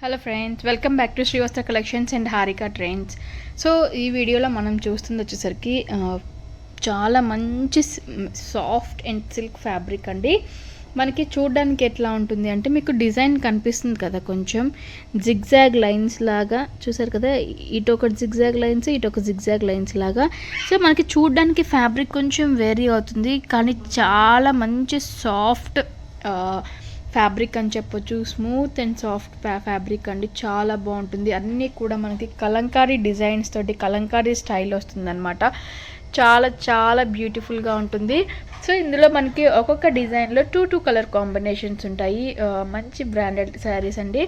Hello friends, welcome back to Srivastra collections and Harika trends. So ఈ వీడియోలో మనం చూస్తుంది వచ్చేసరికి చాలా మంచి సాఫ్ట్ అండ్ సిల్క్ ఫ్యాబ్రిక్ అండి. మనకి చూడడానికి ఎట్లా ఉంటుంది అంటే మీకు డిజైన్ కనిపిస్తుంది కదా, కొంచెం జిగ్జాగ్ లైన్స్ లాగా చూసారు కదా, ఇటు ఒక జిగ్జాగ్ లైన్స్ ఇటు ఒక జిగ్జాగ్ లైన్స్ లాగా. సో మనకి చూడడానికి ఫ్యాబ్రిక్ కొంచెం వేరీ అవుతుంది, కానీ చాలా మంచి సాఫ్ట్ ఫ్యాబ్రిక్ అని చెప్పొచ్చు. స్మూత్ అండ్ సాఫ్ట్ ఫ్యాబ్రిక్ అండి, చాలా బాగుంటుంది. అన్నీ కూడా మనకి కలంకారీ డిజైన్స్ తోటి కలంకారీ స్టైల్ వస్తుందన్నమాట. చాలా చాలా బ్యూటిఫుల్గా ఉంటుంది. సో ఇందులో మనకి ఒక్కొక్క డిజైన్లో టూ కలర్ కాంబినేషన్స్ ఉంటాయి. మంచి బ్రాండెడ్ శారీస్ అండి.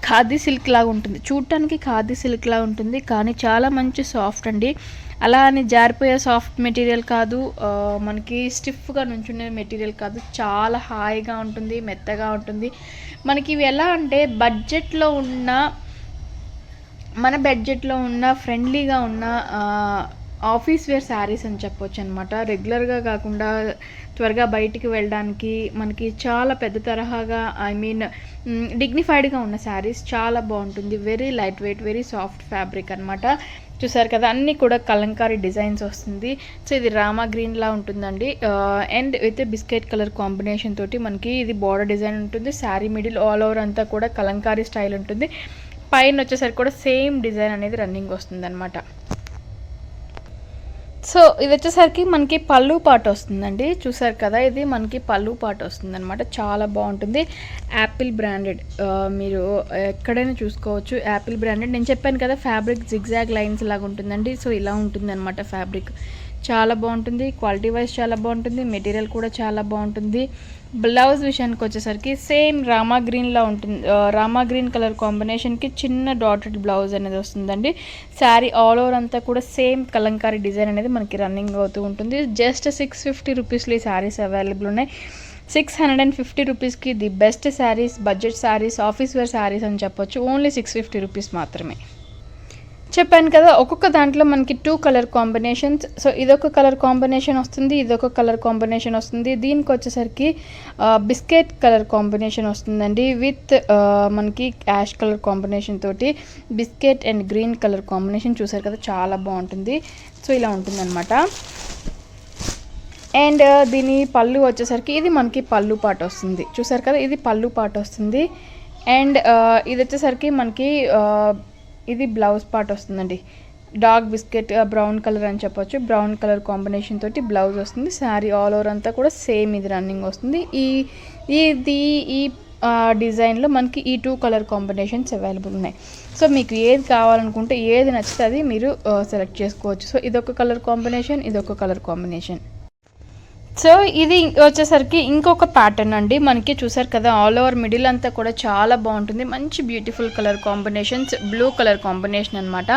ఖాదీ సిల్క్ లాగా ఉంటుంది, చూడటానికి ఖాదీ సిల్క్ లాగా ఉంటుంది, కానీ చాలా మంచి సాఫ్ట్ అండి. అలా అని జారిపోయే సాఫ్ట్ మెటీరియల్ కాదు, మనకి స్టిఫ్గా నుంచునే మెటీరియల్ కాదు, చాలా హాయిగా ఉంటుంది, మెత్తగా ఉంటుంది. మనకి ఇవి ఎలా అంటే మన బడ్జెట్లో ఉన్న ఫ్రెండ్లీగా ఉన్న ఆఫీస్ వేర్ శారీస్ అని చెప్పొచ్చు అనమాట. రెగ్యులర్గా కాకుండా త్వరగా బయటికి వెళ్ళడానికి మనకి చాలా పెద్ద తరహాగా డిగ్నిఫైడ్గా ఉన్న శారీస్ చాలా బాగుంటుంది. Very light weight, very soft fabric అనమాట. చూసారు కదా, అన్నీ కూడా కలంకారీ డిజైన్స్ వస్తుంది. సో ఇది రామా గ్రీన్లా ఉంటుందండి, and with biscuit colour combination తోటి మనకి ఇది బార్డర్ డిజైన్ ఉంటుంది. శారీ మిడిల్ ఆల్ ఓవర్ అంతా కూడా కలంకారీ స్టైల్ ఉంటుంది. పైన వచ్చేసరికి కూడా సేమ్ డిజైన్ అనేది రన్నింగ్ వస్తుంది అనమాట. సో ఇది వచ్చేసరికి మనకి పళ్ళు పాట వస్తుందండి. చూసారు కదా, ఇది మనకి పళ్ళు పాట వస్తుంది అనమాట. చాలా బాగుంటుంది. యాపిల్ బ్రాండెడ్, మీరు ఎక్కడైనా చూసుకోవచ్చు. యాపిల్ బ్రాండెడ్, నేను చెప్పాను కదా ఫ్యాబ్రిక్ జిగ్జాగ్ లైన్స్ లాగా ఉంటుందండి. సో ఇలా ఉంటుంది అనమాట ఫ్యాబ్రిక్. చాలా బాగుంటుంది, క్వాలిటీ వైజ్ చాలా బాగుంటుంది, మెటీరియల్ కూడా చాలా బాగుంటుంది. బ్లౌజ్ విషయానికి వచ్చేసరికి సేమ్ రామా గ్రీన్లా ఉంటుంది. రామా గ్రీన్ కలర్ కాంబినేషన్కి చిన్న డాటెడ్ బ్లౌజ్ అనేది వస్తుందండి. శారీ ఆల్ ఓవర్ అంతా కూడా సేమ్ కలంకారీ డిజైన్ అనేది మనకి రన్నింగ్ అవుతూ ఉంటుంది. జస్ట్ 650 రూపీస్లో ఈ శారీస్ అవైలబుల్ ఉన్నాయి. 650 రూపీస్కి the best saris, budget saris, office wear saris అని చెప్పొచ్చు. ఓన్లీ 650 రూపీస్ మాత్రమే. చెప్పాను కదా, ఒక్కొక్క దాంట్లో మనకి 2 కలర్ కాంబినేషన్స్. సో ఇదొక కలర్ కాంబినేషన్ వస్తుంది, ఇదొక కలర్ కాంబినేషన్ వస్తుంది. దీనికి వచ్చేసరికి బిస్కెట్ కలర్ కాంబినేషన్ వస్తుందండి, విత్ మనకి యాష్ కలర్ కాంబినేషన్ తోటి biscuit and green colour combination. చూసారు కదా, చాలా బాగుంటుంది. సో ఇలా ఉంటుందన్నమాట. అండ్ దీని పళ్ళు వచ్చేసరికి ఇది మనకి పళ్ళు పాట వస్తుంది. చూసారు కదా, ఇది పళ్ళు పాట వస్తుంది. అండ్ ఇది వచ్చేసరికి మనకి ఇది బ్లౌజ్ పార్ట్ వస్తుందండి. డార్క్ బిస్కెట్ బ్రౌన్ కలర్ అని చెప్పొచ్చు. బ్రౌన్ కలర్ కాంబినేషన్ తోటి బ్లౌజ్ వస్తుంది. శారీ ఆల్ ఓవర్ అంతా కూడా సేమ్ ఇది రన్నింగ్ వస్తుంది. ఈ డిజైన్లో మనకి ఈ 2 కలర్ కాంబినేషన్స్ అవైలబుల్ ఉన్నాయి. సో మీకు ఏది కావాలనుకుంటే, ఏది నచ్చితే అది మీరు సెలెక్ట్ చేసుకోవచ్చు. సో ఇదొక కలర్ కాంబినేషన్, ఇదొక కలర్ కాంబినేషన్. సో ఇది వచ్చేసరికి ఇంకొక ప్యాటర్న్ అండి. మనకి చూసారు కదా, ఆల్ ఓవర్ మిడిల్ అంతా కూడా చాలా బాగుంటుంది. మంచి beautiful colour combinations, blue colour combination అనమాట.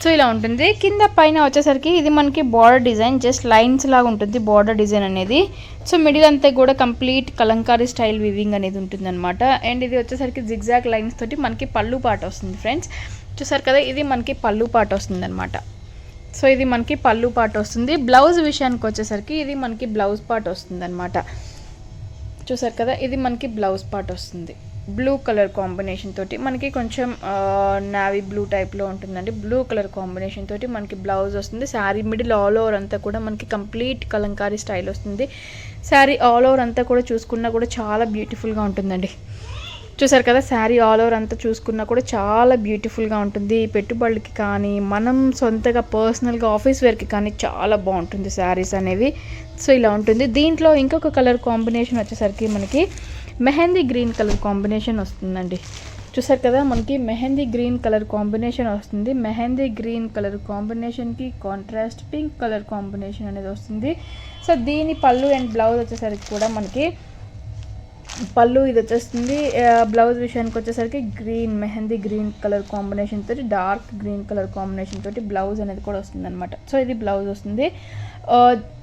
సో ఇలా ఉంటుంది. కింద పైన వచ్చేసరికి ఇది మనకి బార్డర్ డిజైన్, జస్ట్ లైన్స్ లాగా ఉంటుంది బార్డర్ డిజైన్ అనేది. సో మిడిల్ అంతా కూడా కంప్లీట్ కలంకారీ స్టైల్ వివింగ్ అనేది ఉంటుంది అనమాట. అండ్ ఇది వచ్చేసరికి జిగ్జాగ్ లైన్స్ తోటి మనకి పళ్ళు పాట వస్తుంది ఫ్రెండ్స్. చూసారు కదా, ఇది మనకి పళ్ళు పాట వస్తుంది అనమాట. సో ఇది మనకి పళ్ళు పాట వస్తుంది. బ్లౌజ్ విషయానికి వచ్చేసరికి ఇది మనకి బ్లౌజ్ పాట వస్తుంది అనమాట. చూసారు కదా, ఇది మనకి బ్లౌజ్ పాట వస్తుంది. బ్లూ కలర్ కాంబినేషన్ తోటి మనకి కొంచెం నావీ బ్లూ టైప్లో ఉంటుందండి. బ్లూ కలర్ కాంబినేషన్ తోటి మనకి బ్లౌజ్ వస్తుంది. శారీ మిడిల్ ఆల్ ఓవర్ అంతా కూడా మనకి కంప్లీట్ కలంకారీ స్టైల్ వస్తుంది. శారీ ఆల్ ఓవర్ అంతా కూడా చూసుకున్నా కూడా చాలా బ్యూటిఫుల్గా ఉంటుందండి. చూసారు కదా, శారీ ఆల్ ఓవర్ అంతా చూసుకున్నా కూడా చాలా బ్యూటిఫుల్గా ఉంటుంది. పెట్టుబడులకి కానీ, మనం సొంతగా పర్సనల్గా ఆఫీస్ వేర్కి కానీ చాలా బాగుంటుంది శారీస్ అనేవి. సో ఇలా ఉంటుంది. దీంట్లో ఇంకొక కలర్ కాంబినేషన్ వచ్చేసరికి మనకి మెహందీ గ్రీన్ కలర్ కాంబినేషన్ వస్తుందండి. చూసారు కదా, మనకి మెహందీ గ్రీన్ కలర్ కాంబినేషన్ వస్తుంది. మెహందీ గ్రీన్ కలర్ కాంబినేషన్కి కాంట్రాస్ట్ పింక్ కలర్ కాంబినేషన్ అనేది వస్తుంది. సో దీని పళ్ళు అండ్ బ్లౌజ్ వచ్చేసరికి కూడా మనకి పళ్ళు ఇది వచ్చేస్తుంది. బ్లౌజ్ విషయానికి వచ్చేసరికి మెహందీ గ్రీన్ కలర్ కాంబినేషన్ తోటి డార్క్ గ్రీన్ కలర్ కాంబినేషన్ తోటి బ్లౌజ్ అనేది కూడా వస్తుంది అనమాట. సో ఇది బ్లౌజ్ వస్తుంది.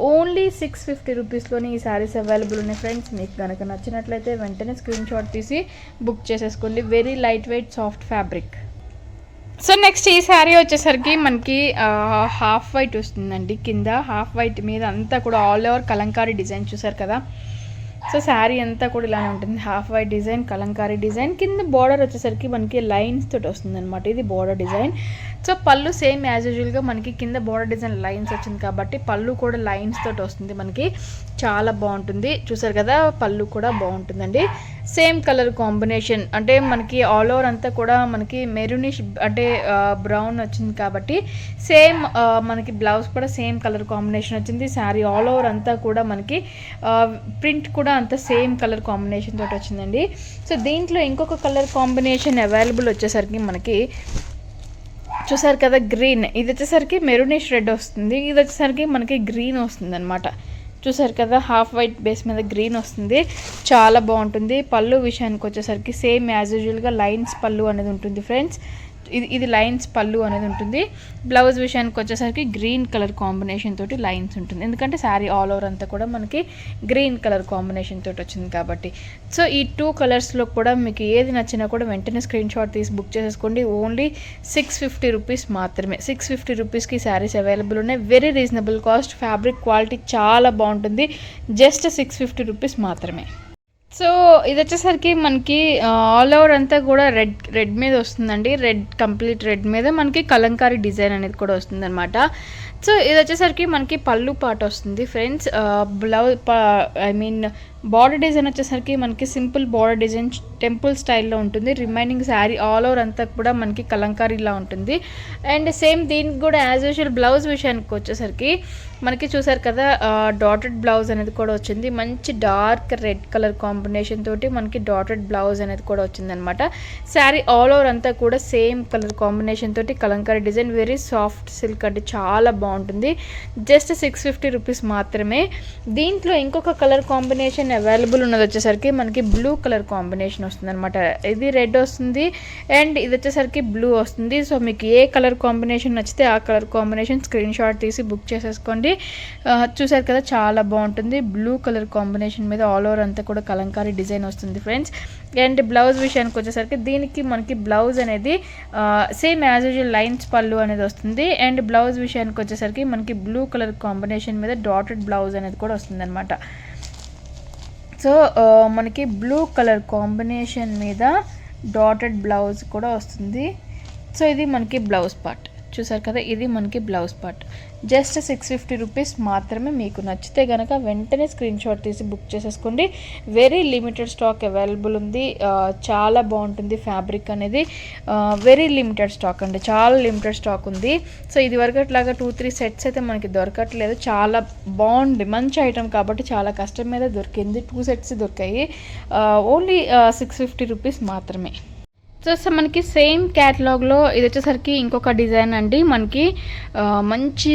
ఓన్లీ 650 రూపీస్లోని ఈ శారీస్ అవైలబుల్ ఉన్నాయి ఫ్రెండ్స్. మీకు కనుక నచ్చినట్లయితే వెంటనే స్క్రీన్ షాట్ తీసి బుక్ చేసేసుకోండి. Very light weight soft fabric. So next ఈ శారీ వచ్చేసరికి మనకి హాఫ్ వైట్ వస్తుందండి. కింద హాఫ్ వైట్ మీద అంతా కూడా ఆల్ ఓవర్ కలంకారీ డిజైన్. చూసారు కదా, సో శారీ అంతా కూడా ఇలానే ఉంటుంది, half white design, Kalamkari design, కింద బార్డర్ వచ్చేసరికి మనకి లైన్స్ తోటి వస్తుంది అనమాట, ఇది బార్డర్ డిజైన్. సో పళ్ళు సేమ్ యాజ్ యూజువల్గా మనకి కింద బార్డర్ డిజైన్ లైన్స్ వచ్చింది కాబట్టి పళ్ళు కూడా లైన్స్ తోటి వస్తుంది మనకి, చాలా బాగుంటుంది. చూసారు కదా పళ్ళు కూడా బాగుంటుందండి. సేమ్ కలర్ కాంబినేషన్ అంటే మనకి ఆల్ ఓవర్ అంతా కూడా మనకి మెరూనిష్ అంటే బ్రౌన్ వచ్చింది కాబట్టి సేమ్ మనకి బ్లౌజ్ కూడా సేమ్ కలర్ కాంబినేషన్ వచ్చింది. శారీ ఆల్ ఓవర్ అంతా కూడా మనకి ప్రింట్ కూడా అంతా సేమ్ కలర్ కాంబినేషన్ తోటి వచ్చిందండి. సో దీంట్లో ఇంకొక కలర్ కాంబినేషన్ అవైలబుల్ వచ్చేసరికి మనకి చూసారు కదా గ్రీన్, ఇది వచ్చేసరికి మెరూనిష్ రెడ్ వస్తుంది, ఇది వచ్చేసరికి మనకి గ్రీన్ వస్తుంది అనమాట. చూసారు కదా హాఫ్ వైట్ బేస్ మీద గ్రీన్ వస్తుంది, చాలా బాగుంటుంది. పళ్ళు విషయానికి వచ్చేసరికి సేమ్ యాజ్ యూజువల్గా లైన్స్ పళ్ళు అనేది ఉంటుంది ఫ్రెండ్స్, ఇది లైన్స్ పళ్ళు అనేది ఉంటుంది. బ్లౌజ్ విషయానికి వచ్చేసరికి గ్రీన్ కలర్ కాంబినేషన్ తోటి లైన్స్ ఉంటుంది, ఎందుకంటే శారీ ఆల్ ఓవర్ అంతా కూడా మనకి గ్రీన్ కలర్ కాంబినేషన్ తోటి వచ్చింది కాబట్టి. సో ఈ 2 కలర్స్లో కూడా మీకు ఏది నచ్చినా కూడా వెంటనే స్క్రీన్ షాట్ తీసి బుక్ చేసేసుకోండి. ఓన్లీ 650 రూపీస్ మాత్రమే. 650 రూపీస్కి శారీస్ అవైలబుల్ ఉన్నాయి. Very reasonable cost, fabric quality చాలా బాగుంటుంది. జస్ట్ 650 రూపీస్ మాత్రమే. సో ఇది వచ్చేసరికి మనకి ఆల్ ఓవర్ అంతా కూడా రెడ్ మీద వస్తుందండి, కంప్లీట్ రెడ్ మీద మనకి కలంకారీ డిజైన్ అనేది కూడా వస్తుంది అనమాట. సో ఇది వచ్చేసరికి మనకి పళ్ళు పాట వస్తుంది ఫ్రెండ్స్. బ్లౌజ్ బార్డర్ డిజైన్ వచ్చేసరికి మనకి సింపుల్ బార్డర్ డిజైన్ టెంపుల్ స్టైల్లో ఉంటుంది. రిమైనింగ్ శారీ ఆల్ ఓవర్ అంతా కూడా మనకి కలంకారీలా ఉంటుంది. అండ్ సేమ్ దీనికి కూడా యాజ్ యూజువల్ బ్లౌజ్ విషయానికి వచ్చేసరికి మనకి చూసారు కదా డాటెడ్ బ్లౌజ్ అనేది కూడా వచ్చింది. మంచి డార్క్ రెడ్ కలర్ కాంబినేషన్ తోటి మనకి డాటెడ్ బ్లౌజ్ అనేది కూడా వచ్చింది అనమాట. శారీ ఆల్ ఓవర్ అంతా కూడా సేమ్ కలర్ కాంబినేషన్ తోటి Kalamkari design, very soft silk అంటే చాలా బాగుంటుంది. జస్ట్ 650 రూపీస్ మాత్రమే. దీంట్లో ఇంకొక కలర్ కాంబినేషన్ అవైలబుల్ ఉన్నది వచ్చేసరికి మనకి బ్లూ కలర్ కాంబినేషన్ వస్తుంది అనమాట. ఇది రెడ్ వస్తుంది అండ్ ఇది వచ్చేసరికి బ్లూ వస్తుంది. సో మీకు ఏ కలర్ కాంబినేషన్ నచ్చితే ఆ కలర్ కాంబినేషన్ స్క్రీన్ షాట్ తీసి బుక్ చేసేసుకోండి. చూసారు కదా చాలా బాగుంటుంది. బ్లూ కలర్ కాంబినేషన్ మీద ఆల్ ఓవర్ అంతా కూడా కలంకారీ డిజైన్ వస్తుంది ఫ్రెండ్స్. అండ్ బ్లౌజ్ విషయానికి వచ్చేసరికి దీనికి మనకి బ్లౌజ్ అనేది సేమ్ యాజ్ యూజువల్ లైన్స్ పళ్ళు అనేది వస్తుంది. అండ్ బ్లౌజ్ విషయానికి వచ్చేసరికి మనకి బ్లూ కలర్ కాంబినేషన్ మీద డాటెడ్ బ్లౌజ్ అనేది కూడా వస్తుంది అనమాట. సో మనకి బ్లూ కలర్ కాంబినేషన్ మీద డాటెడ్ బ్లౌజ్ కూడా వస్తుంది. సో ఇది మనకి బ్లౌజ్ పార్ట్, చూసారు కదా ఇది మనకి బ్లౌజ్ పార్ట్. జస్ట్ 650 రూపీస్ మాత్రమే. మీకు నచ్చితే కనుక వెంటనే స్క్రీన్ షాట్ తీసి బుక్ చేసేసుకోండి. వెరీ లిమిటెడ్ స్టాక్ అవైలబుల్ ఉంది. చాలా బాగుంటుంది ఫ్యాబ్రిక్ అనేది, వెరీ లిమిటెడ్ స్టాక్ అండి, చాలా లిమిటెడ్ స్టాక్ ఉంది. సో ఇది వరకు అట్లాగా 2-3 సెట్స్ అయితే మనకి దొరకట్లేదు. చాలా బాగుంది, మంచి ఐటమ్ కాబట్టి చాలా కష్టం మీద దొరికింది. 2 సెట్స్ దొరికాయి. ఓన్లీ 650 రూపీస్ మాత్రమే. సో మనకి సేమ్ క్యాటలాగ్లో ఇది వచ్చేసరికి ఇంకొక డిజైన్ అండి. మనకి మంచి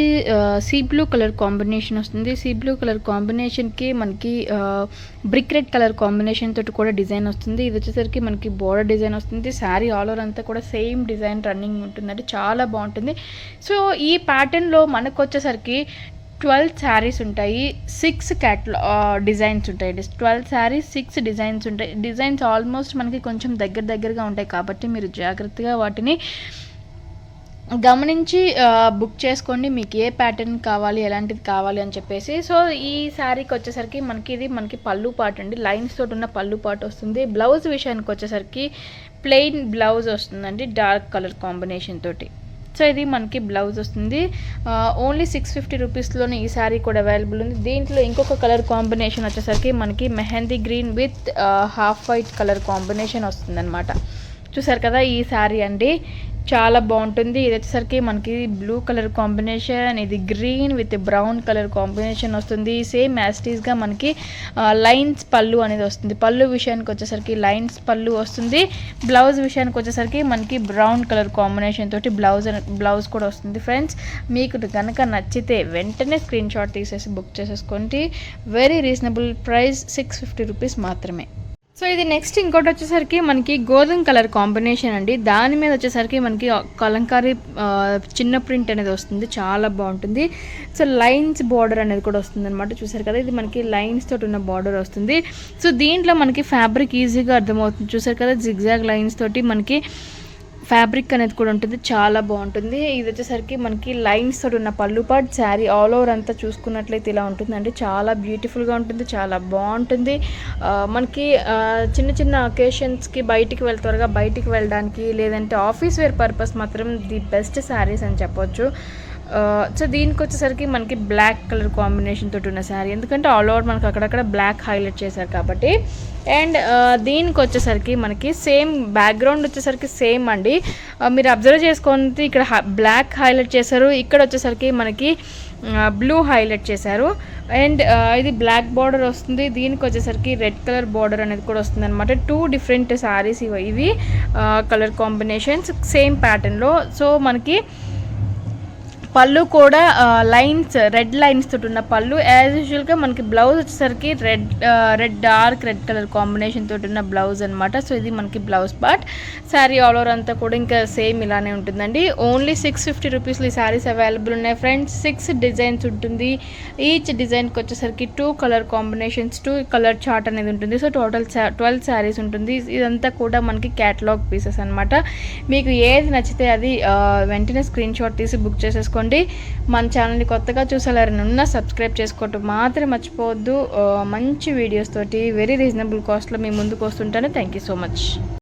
సీ బ్లూ కలర్ కాంబినేషన్ వస్తుంది. సీ బ్లూ కలర్ కాంబినేషన్కి మనకి బ్రిక్ రెడ్ కలర్ కాంబినేషన్ తోటి కూడా డిజైన్ వస్తుంది. ఇది వచ్చేసరికి మనకి బోర్డర్ డిజైన్ వస్తుంది. శారీ ఆల్ ఓవర్ అంతా కూడా సేమ్ డిజైన్ రన్నింగ్ ఉంటుందండి, చాలా బాగుంటుంది. సో ఈ ప్యాటర్న్లో మనకు వచ్చేసరికి 12 శారీస్ ఉంటాయి, 6 డిజైన్స్ ఉంటాయి. 12 శారీస్ 6 డిజైన్స్ ఉంటాయి. డిజైన్స్ ఆల్మోస్ట్ మనకి కొంచెం దగ్గరగా ఉంటాయి కాబట్టి మీరు జాగ్రత్తగా వాటిని గమనించి బుక్ చేసుకోండి. మీకు ఏ ప్యాటర్న్ కావాలి, ఎలాంటిది కావాలి అని చెప్పేసి. సో ఈ శారీకి వచ్చేసరికి ఇది మనకి పళ్ళు పాట అండి, లైన్స్ తోటి ఉన్న పళ్ళు పాట వస్తుంది. బ్లౌజ్ విషయానికి వచ్చేసరికి ప్లెయిన్ బ్లౌజ్ వస్తుందండి, డార్క్ కలర్ కాంబినేషన్ తోటి. సో ఇది మనకి బ్లౌజ్ వస్తుంది. ఓన్లీ 650 రూపీస్లోనే ఈ శారీ కూడా అవైలబుల్ ఉంది. దీంట్లో ఇంకొక కలర్ కాంబినేషన్ వచ్చేసరికి మనకి mehndi green with half white colour combination వస్తుంది అనమాట. చూసారు కదా ఈ శారీ అండి, చాలా బాగుంటుంది. ఇది వచ్చేసరికి మనకి బ్లూ కలర్ కాంబినేషన్, ఇది green with brown colour combination వస్తుంది. సేమ్ యాస్టీస్గా మనకి లైన్స్ పళ్ళు అనేది వస్తుంది. పళ్ళు విషయానికి వచ్చేసరికి లైన్స్ పళ్ళు వస్తుంది. బ్లౌజ్ విషయానికి వచ్చేసరికి మనకి బ్రౌన్ కలర్ కాంబినేషన్ తోటి బ్లౌజ్ కూడా వస్తుంది. ఫ్రెండ్స్ మీకు కనుక నచ్చితే వెంటనే స్క్రీన్ షాట్ తీసేసి బుక్ చేసేసుకోండి. వెరీ రీజనబుల్ ప్రైస్, 650 రూపీస్ మాత్రమే. సో ఇది నెక్స్ట్ ఇంకోటి వచ్చేసరికి మనకి గోధుమ కలర్ కాంబినేషన్ అండి. దాని మీద వచ్చేసరికి మనకి కలంకారీ చిన్న ప్రింట్ అనేది వస్తుంది, చాలా బాగుంటుంది. సో లైన్స్ బార్డర్ అనేది కూడా వస్తుంది అనమాట. చూసారు కదా ఇది మనకి లైన్స్ తోటి ఉన్న బార్డర్ వస్తుంది. సో దీంట్లో మనకి ఫ్యాబ్రిక్ ఈజీగా అర్థమవుతుంది. చూసారు కదా జిగ్జాగ్ లైన్స్ తోటి మనకి ఫ్యాబ్రిక్ అనేది కూడా ఉంటుంది, చాలా బాగుంటుంది. ఇది వచ్చేసరికి మనకి లైన్స్ తోటి ఉన్న పళ్ళు పాట్. శారీ ఆల్ ఓవర్ అంతా చూసుకున్నట్లయితే ఇలా ఉంటుందండి. చాలా బ్యూటిఫుల్గా ఉంటుంది, చాలా బాగుంటుంది. మనకి చిన్న చిన్న అకేషన్స్కి త్వరగా బయటికి వెళ్ళడానికి, లేదంటే ఆఫీస్ వేర్ పర్పస్ మాత్రం ది బెస్ట్ శారీస్ అని చెప్పొచ్చు. సో దీనికి వచ్చేసరికి మనకి బ్లాక్ కలర్ కాంబినేషన్ తోటి ఉన్న శారీ, ఎందుకంటే ఆల్ ఓవర్ మనకి అక్కడక్కడ బ్లాక్ హైలైట్ చేశారు కాబట్టి. అండ్ దీనికి వచ్చేసరికి మనకి సేమ్ బ్యాక్గ్రౌండ్ వచ్చేసరికి సేమ్ అండి. మీరు అబ్జర్వ్ చేసుకుంటే ఇక్కడ బ్లాక్ హైలైట్ చేశారు, ఇక్కడ వచ్చేసరికి మనకి బ్లూ హైలైట్ చేశారు. అండ్ ఇది బ్లాక్ బార్డర్ వస్తుంది, దీనికి వచ్చేసరికి రెడ్ కలర్ బార్డర్ అనేది కూడా వస్తుంది అనమాట. 2 డిఫరెంట్ శారీస్ ఇవి కలర్ కాంబినేషన్స్ సేమ్ ప్యాటర్న్లో. సో మనకి పళ్ళు కూడా రెడ్ లైన్స్ తోటి ఉన్న పళ్ళు. యాజ్ యూజువల్గా మనకి బ్లౌజ్ వచ్చేసరికి డార్క్ రెడ్ కలర్ కాంబినేషన్ తోటి ఉన్న బ్లౌజ్ అనమాట. సో ఇది మనకి blouse part. Sari all over అంతా కూడా ఇంకా సేమ్ ఇలానే ఉంటుందండి. ఓన్లీ 650 రూపీస్లో ఈ శారీస్ అవైలబుల్ ఉన్నాయి ఫ్రెండ్స్. 6 డిజైన్స్ ఉంటుంది. ఈచ్ డిజైన్కి వచ్చేసరికి 2 కలర్ కాంబినేషన్స్, 2 కలర్ చార్ట్ అనేది ఉంటుంది. సో టోటల్ 12 శారీస్ ఉంటుంది. ఇదంతా కూడా మనకి క్యాటలాగ్ పీసెస్ అనమాట. మీకు ఏది నచ్చితే అది వెంటనే స్క్రీన్ షాట్ తీసి బుక్ చేసేసుకోండి. మన ఛానల్ని కొత్తగా చూసేలారనున్నా సబ్స్క్రైబ్ చేసుకోవటం మాత్రం మర్చిపోవద్దు. మంచి వీడియోస్ తోటి వెరీ రీజనబుల్ కాస్ట్లో మీ ముందుకు వస్తుంటాను. Thank you so much.